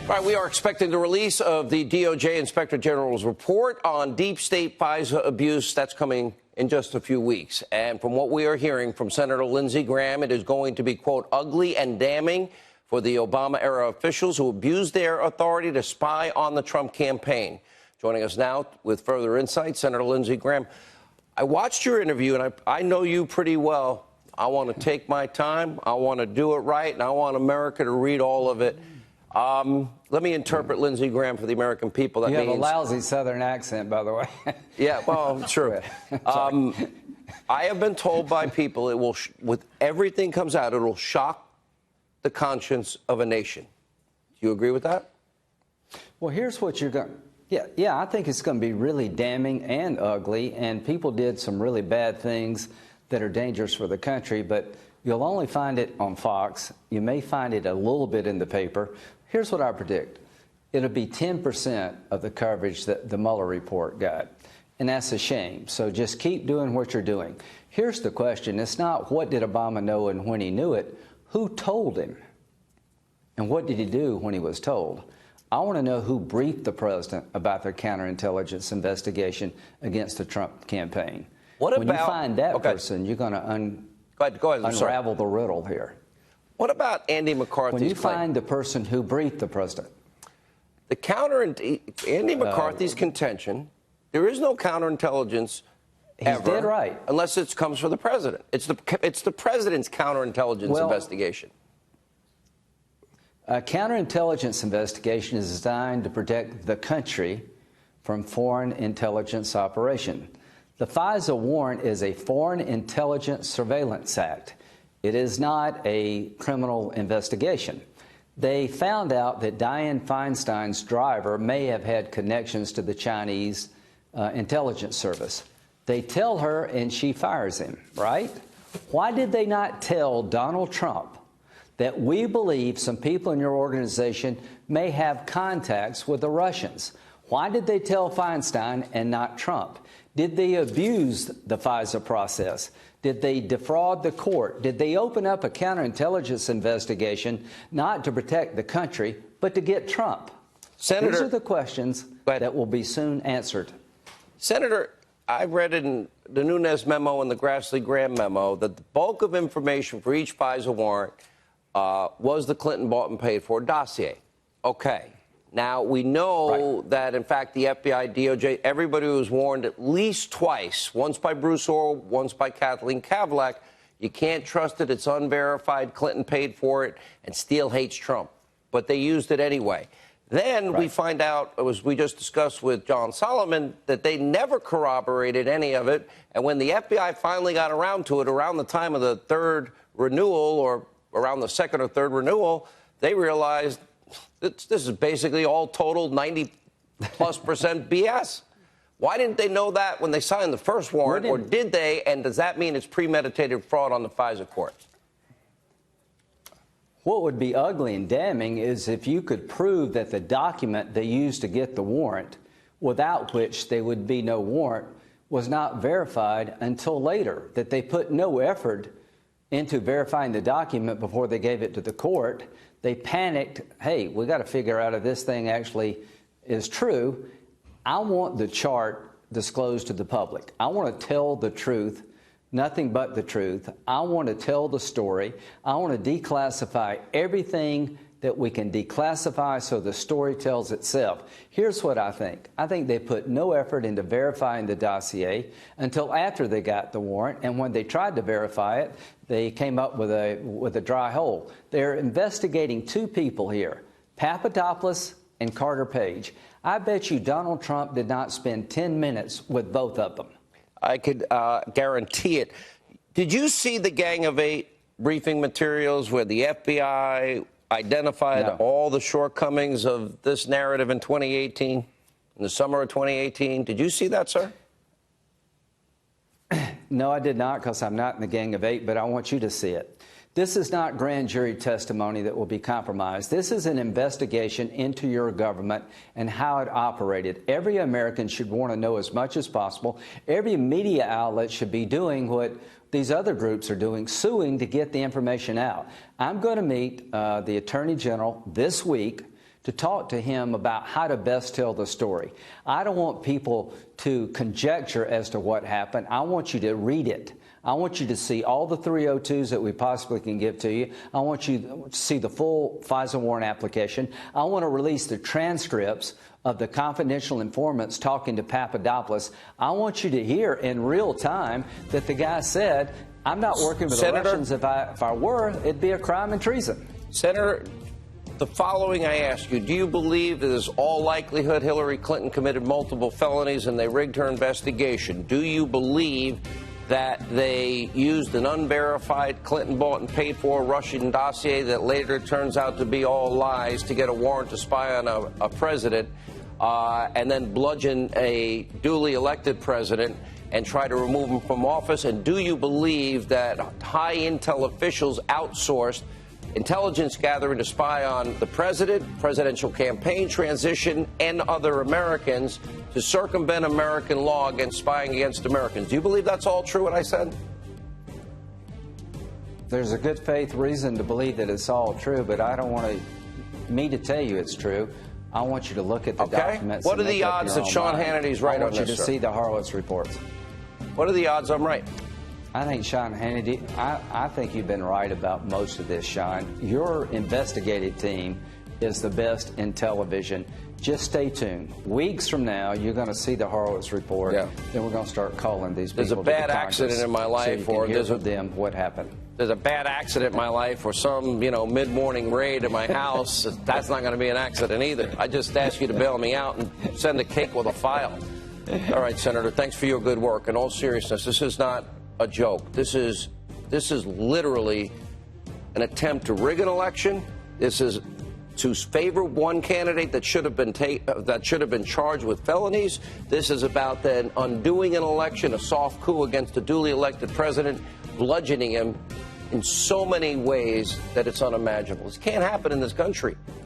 All right, we are expecting the release of the DOJ Inspector General's report on deep state FISA abuse. That's coming in just a few weeks. And from what we are hearing from Senator Lindsey Graham, it is going to be, quote, ugly and damning for the Obama-era officials who abused their authority to spy on the Trump campaign. Joining us now with further insight, Senator Lindsey Graham. I watched your interview, and I know you pretty well. I want to take my time. I want to do it right, and I want America to read all of it. Let me interpret Lindsey Graham for the American people. That you have means a lousy Southern accent, by the way. Yeah, well, sure. I have been told by people it will, with everything comes out, it will shock the conscience of a nation. Do you agree with that? Well, here's what you're going. Yeah, I think it's going to be really damning and ugly, and people did some really bad things that are dangerous for the country, but you'll only find it on Fox. You may find it a little bit in the paper. Here's what I predict. It'll be 10% of the coverage that the Mueller report got, and that's a shame. So just keep doing what you're doing. Here's the question. It's not what did Obama know and when he knew it. Who told him? And what did he do when he was told? I want to know who briefed the president about their counterintelligence investigation against the Trump campaign. When you find that person, you're going to unravel the riddle here. What about Andy McCarthy's When you find the person who briefed the president. Andy McCarthy's contention, there is no counterintelligence ever. He's dead right. Unless it comes from the president. It's the president's counterintelligence investigation. A counterintelligence investigation is designed to protect the country from foreign intelligence operation. The FISA warrant is a Foreign Intelligence Surveillance Act. It is not a criminal investigation. They found out that Dianne Feinstein's driver may have had connections to the Chinese intelligence service. They tell her and she fires him, right? Why did they not tell Donald Trump that we believe some people in your organization may have contacts with the Russians? Why did they tell Feinstein and not Trump? Did they abuse the FISA process? Did they defraud the court? Did they open up a counterintelligence investigation not to protect the country, but to get Trump? Senator, these are the questions that will be soon answered. Senator, I read in the Nunes memo and the Grassley-Graham memo that the bulk of information for each FISA warrant was the Clinton bought and paid for dossier. Okay. Now, we know that, in fact, the FBI, DOJ, everybody was warned at least twice, once by Bruce Orr, once by Kathleen Kavlak. You can't trust it. It's unverified. Clinton paid for it, and Steele hates Trump. But they used it anyway. Then we find out, as we just discussed with John Solomon, that they never corroborated any of it. And when the FBI finally got around to it, around the time of the third renewal or around the second or third renewal, they realized this is basically all total 90+% BS. Why didn't they know that when they signed the first warrant, or did they? And does that mean it's premeditated fraud on the FISA court? What would be ugly and damning is if you could prove that the document they used to get the warrant, without which there would be no warrant, was not verified until later, that they put no effort into verifying the document before they gave it to the court. They panicked, hey, we got to figure out if this thing actually is true. I want the chart disclosed to the public. I want to tell the truth, nothing but the truth. I want to tell the story. I want to declassify everything that we can declassify so the story tells itself. Here's what I think. I think they put no effort into verifying the dossier until after they got the warrant, and when they tried to verify it, they came up with a dry hole. They're investigating two people here, Papadopoulos and Carter Page. I bet you Donald Trump did not spend 10 minutes with both of them. I could guarantee it. Did you see the Gang of Eight briefing materials where the FBI identified all the shortcomings of this narrative in 2018, in the summer of 2018? Did you see that, sir? No, I did not, because I'm not in the Gang of Eight, but I want you to see it. This is not grand jury testimony that will be compromised. This is an investigation into your government and how it operated. Every American should want to know as much as possible. Every media outlet should be doing what these other groups are doing, suing to get the information out. I'm going to meet the Attorney General this week to to talk to him about how to best tell the story. I don't want people to conjecture as to what happened. I want you to read it. I want you to see all the 302s that we possibly can give to you. I want you to see the full FISA warrant application. I want to release the transcripts of the confidential informants talking to Papadopoulos. I want you to hear in real time that the guy said, I'm not working with the Russians. If I were, it'd be a crime and treason. Senator, the following I ask you, do you believe that there's all likelihood Hillary Clinton committed multiple felonies and they rigged her investigation? Do you believe that they used an unverified Clinton bought and paid for Russian dossier that later turns out to be all lies to get a warrant to spy on a president and then bludgeon a duly elected president and try to remove him from office? And do you believe that high intel officials outsourced intelligence gathering to spy on the president, presidential campaign transition, and other Americans to circumvent American law against spying against Americans? Do you believe that's all true, what I said? There's a good faith reason to believe that it's all true, but I don't want me to tell you it's true. I want you to look at the documents. What are the odds that Sean Hannity's right on this, I want you to see the Horowitz reports. What are the odds I'm right? I think Sean Hannity, I think you've been right about most of this, Sean. Your investigative team is the best in television. Just stay tuned. Weeks from now, you're going to see the Horowitz report. Yeah. Then we're going to start calling these people. There's a bad accident in my life, so you or can there's hear from them what happened. There's a bad accident in my life, or some, mid-morning raid at my house. That's not going to be an accident either. I just ask you to bail me out and send a cake with a file. All right, Senator, thanks for your good work. In all seriousness, this is not a joke. This is literally an attempt to rig an election. This is to favor one candidate that should have been charged with felonies. This is about then undoing an election, a soft coup against a duly elected president, bludgeoning him in so many ways that it's unimaginable. This can't happen in this country.